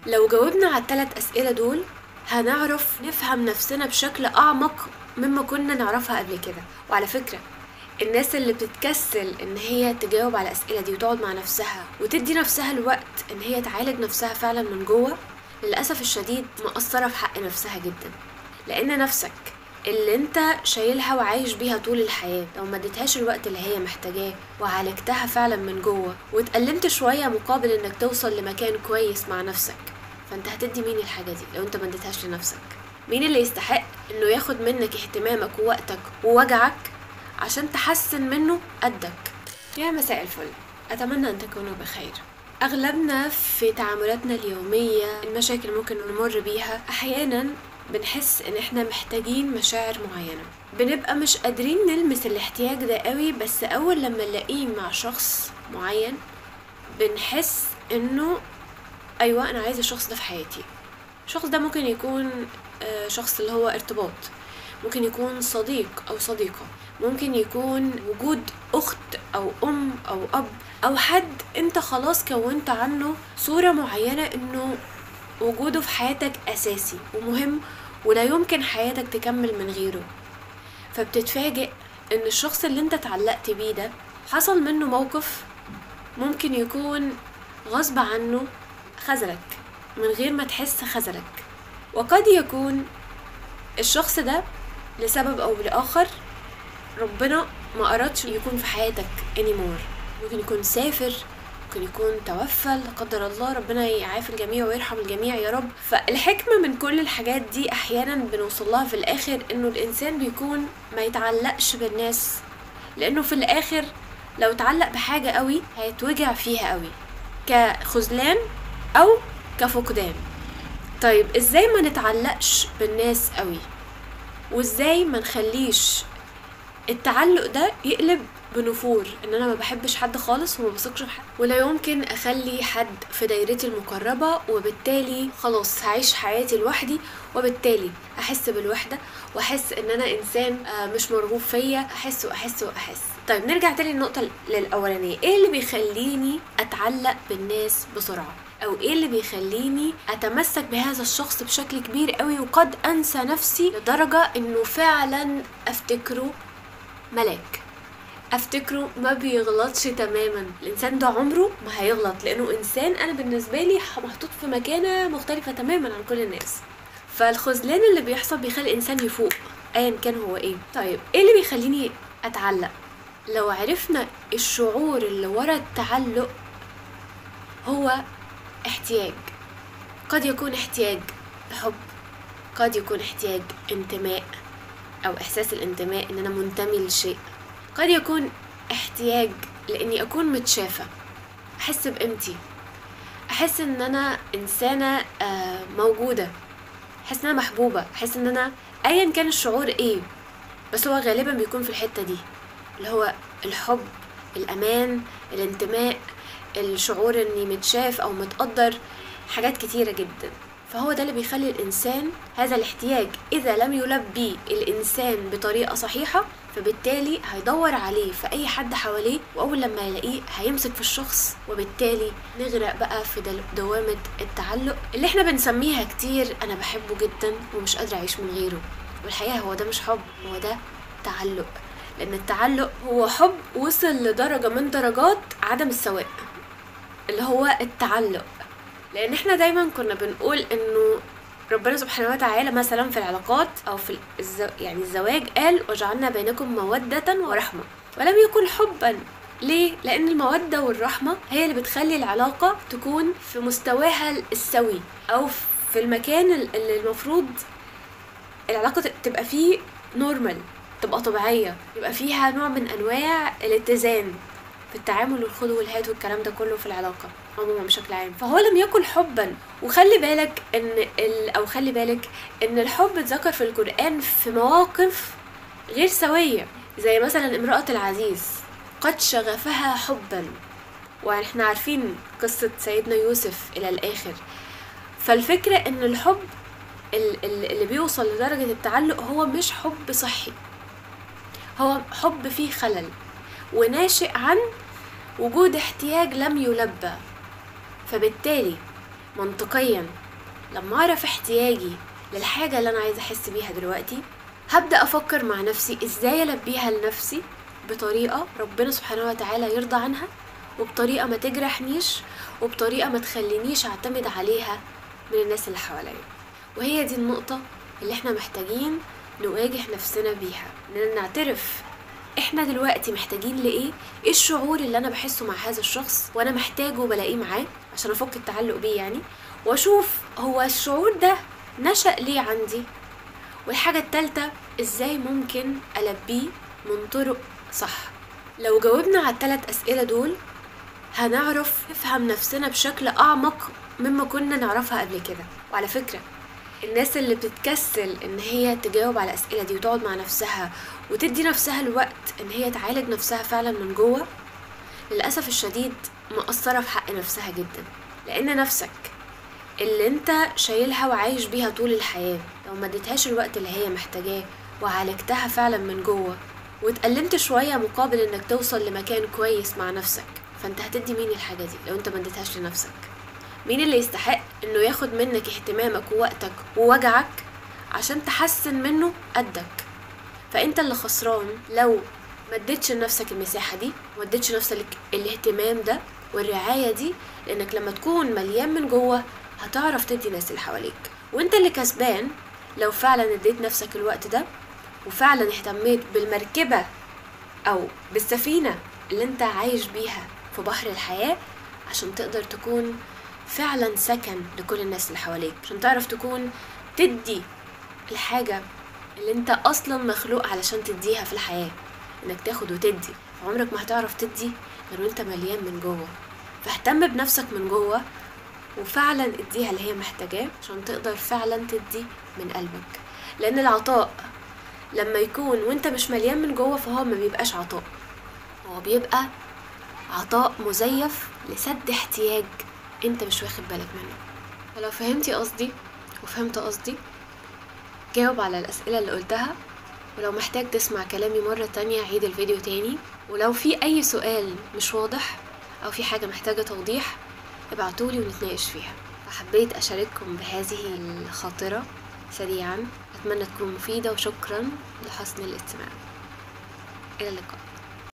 لو جاوبنا على الثلاث أسئلة دول هنعرف نفهم نفسنا بشكل أعمق مما كنا نعرفها قبل كده. وعلى فكرة، الناس اللي بتتكسل ان هي تجاوب على الأسئلة دي وتقعد مع نفسها وتدي نفسها الوقت ان هي تعالج نفسها فعلا من جوه، للأسف الشديد مقصرة في حق نفسها جدا. لأن نفسك اللي انت شايلها وعايش بيها طول الحياة، لو ما اديتهاش الوقت اللي هي محتاجاه وعالجتها فعلا من جوه واتألمت شوية مقابل انك توصل لمكان كويس مع نفسك، فانت هتدي مين الحاجة دي لو انت ما اديتهاش لنفسك؟ مين اللي يستحق انه ياخد منك اهتمامك ووقتك ووجعك عشان تحسن منه قدك؟ يا مساء الفل، اتمنى ان تكونوا بخير. اغلبنا في تعاملاتنا اليومية المشاكل ممكن نمر بيها احيانا بنحس ان احنا محتاجين مشاعر معينة، بنبقى مش قادرين نلمس الاحتياج ده قوي، بس اول لما نلاقيه مع شخص معين بنحس انه ايوه انا عايزة الشخص ده في حياتي. الشخص ده ممكن يكون شخص اللي هو ارتباط، ممكن يكون صديق او صديقة، ممكن يكون وجود اخت او ام او اب او حد انت خلاص كونت عنه صورة معينة انه وجوده في حياتك اساسي ومهم ولا يمكن حياتك تكمل من غيره. فبتتفاجئ ان الشخص اللي انت اتعلقت بيه ده حصل منه موقف ممكن يكون غصب عنه خذلك من غير ما تحس خذلك، وقد يكون الشخص ده لسبب او لآخر ربنا ما أردش يكون في حياتك anymore. ممكن يكون سافر، ممكن يكون توفى لا قدر الله، ربنا يعافي الجميع ويرحم الجميع يا رب. فالحكمة من كل الحاجات دي أحيانا بنوصل لها في الآخر إنه الإنسان بيكون ما يتعلقش بالناس، لأنه في الآخر لو تعلق بحاجة قوي هيتوجع فيها قوي كخذلان أو كفقدان. طيب إزاي ما نتعلقش بالناس قوي؟ وإزاي ما نخليش التعلق ده يقلب بنفور، ان انا ما بحبش حد خالص وما بثقش في حد ولا يمكن اخلي حد في دايرتي المقربة، وبالتالي خلاص هعيش حياتي لوحدي، وبالتالي احس بالوحدة واحس ان انا انسان مش مرغوب فيا، احس واحس واحس. طيب نرجع تاني للنقطة الاولانية، ايه اللي بيخليني اتعلق بالناس بسرعة؟ او ايه اللي بيخليني اتمسك بهذا الشخص بشكل كبير قوي وقد انسى نفسي لدرجة انه فعلا افتكره ملاك، افتكره ما بيغلطش تماما. الانسان ده عمره ما هيغلط لانه انسان انا بالنسبه لي محطوط في مكانه مختلفه تماما عن كل الناس. فالخذلان اللي بيحصل بيخلي الانسان يفوق ايا كان هو ايه. طيب ايه اللي بيخليني اتعلق؟ لو عرفنا الشعور اللي ورا التعلق هو احتياج. قد يكون احتياج حب، قد يكون احتياج انتماء او احساس الانتماء ان انا منتمي لشيء، قد يكون احتياج لاني اكون متشافة، احس بقيمتي، احس ان انا انسانة موجودة، احس ان انا محبوبة، احس ان انا ايا كان الشعور ايه، بس هو غالبا بيكون في الحتة دي اللي هو الحب، الامان، الانتماء، الشعور اني متشاف او متقدر، حاجات كتيرة جدا. فهو ده اللي بيخلي الإنسان هذا الاحتياج إذا لم يلبي الإنسان بطريقة صحيحة فبالتالي هيدور عليه في أي حد حواليه، وأول لما يلاقيه هيمسك في الشخص، وبالتالي نغرق بقى في دوامة التعلق اللي احنا بنسميها كتير أنا بحبه جدا ومش قادرة أعيش من غيره. والحقيقة هو ده مش حب، هو ده تعلق، لأن التعلق هو حب وصل لدرجة من درجات عدم السواء اللي هو التعلق. لان احنا دايما كنا بنقول انه ربنا سبحانه وتعالى مثلا في العلاقات او في يعني الزواج قال وجعلنا بينكم مودة ورحمة، ولم يكن حبا. ليه؟ لان المودة والرحمة هي اللي بتخلي العلاقة تكون في مستواها السوي او في المكان اللي المفروض العلاقة تبقى فيه نورمال، تبقى طبيعية، يبقى فيها نوع من انواع الاتزان في التعامل والخذ والهات والكلام ده كله في العلاقة عموما بشكل عام. فهو لم يكن حبا. وخلي بالك خلي بالك ان الحب اتذكر في القرآن في مواقف غير سوية، زي مثلا امرأة العزيز قد شغفها حبا، واحنا عارفين قصة سيدنا يوسف الى الاخر. فالفكرة ان الحب اللي بيوصل لدرجة التعلق هو مش حب صحي، هو حب فيه خلل وناشئ عن وجود احتياج لم يلبى. فبالتالي منطقيا لما اعرف احتياجي للحاجة اللي انا عايزة احس بيها دلوقتي، هبدأ افكر مع نفسي ازاي البيها لنفسي بطريقة ربنا سبحانه وتعالى يرضى عنها، وبطريقة ما تجرحنيش، وبطريقة ما تخلينيش اعتمد عليها من الناس اللي حواليا. وهي دي النقطة اللي احنا محتاجين نواجه نفسنا بيها، اننا نعترف احنا دلوقتي محتاجين لايه، ايه الشعور اللي انا بحسه مع هذا الشخص وانا محتاجه وبلاقيه معاه عشان افك التعلق بيه يعني، واشوف هو الشعور ده نشأ ليه عندي. والحاجة التالتة، ازاي ممكن البيه من طرق صح. لو جاوبنا على ال3 أسئلة دول هنعرف نفهم نفسنا بشكل اعمق مما كنا نعرفها قبل كده. وعلى فكرة الناس اللي بتتكسل ان هي تجاوب على الاسئله دي وتقعد مع نفسها وتدي نفسها الوقت ان هي تعالج نفسها فعلا من جوه، للاسف الشديد مقصره في حق نفسها جدا. لان نفسك اللي انت شايلها وعايش بيها طول الحياه، لو ما اديتهاش الوقت اللي هي محتاجاه وعالجتها فعلا من جوه واتألمت شويه مقابل انك توصل لمكان كويس مع نفسك، فانت هتدي مين الحاجه دي لو انت ما اديتهاش لنفسك؟ مين اللي يستحق انه ياخد منك اهتمامك ووقتك ووجعك عشان تحسن منه قدك؟ فانت اللي خسران لو ما اديتش لنفسك المساحه دي، وما اديتش نفسك الاهتمام ده والرعايه دي، لانك لما تكون مليان من جوه هتعرف تدي الناس اللي حواليك. وانت اللي كسبان لو فعلا اديت نفسك الوقت ده وفعلا اهتميت بالمركبه او بالسفينه اللي انت عايش بيها في بحر الحياه، عشان تقدر تكون فعلا سكن لكل الناس اللي حواليك، عشان تعرف تكون تدي الحاجة اللي انت اصلا مخلوق علشان تديها في الحياة، انك تاخد وتدي. عمرك ما هتعرف تدي غير وانت مليان من جوه. فاهتم بنفسك من جوه وفعلا اديها اللي هي محتاجاه عشان تقدر فعلا تدي من قلبك. لان العطاء لما يكون وانت مش مليان من جوه فهو ما بيبقاش عطاء، هو بيبقى عطاء مزيف لسد احتياج انت مش واخد بالك منه. فلو فهمتي قصدي وفهمت قصدي، جاوب على الأسئلة اللي قلتها. ولو محتاج تسمع كلامي مرة تانية عيد الفيديو تاني. ولو في أي سؤال مش واضح أو في حاجة محتاجة توضيح ابعتولي ونتناقش فيها. فحبيت أشارككم بهذه الخاطرة سريعا، أتمنى تكون مفيدة، وشكرا لحسن الاستماع. إلى اللقاء.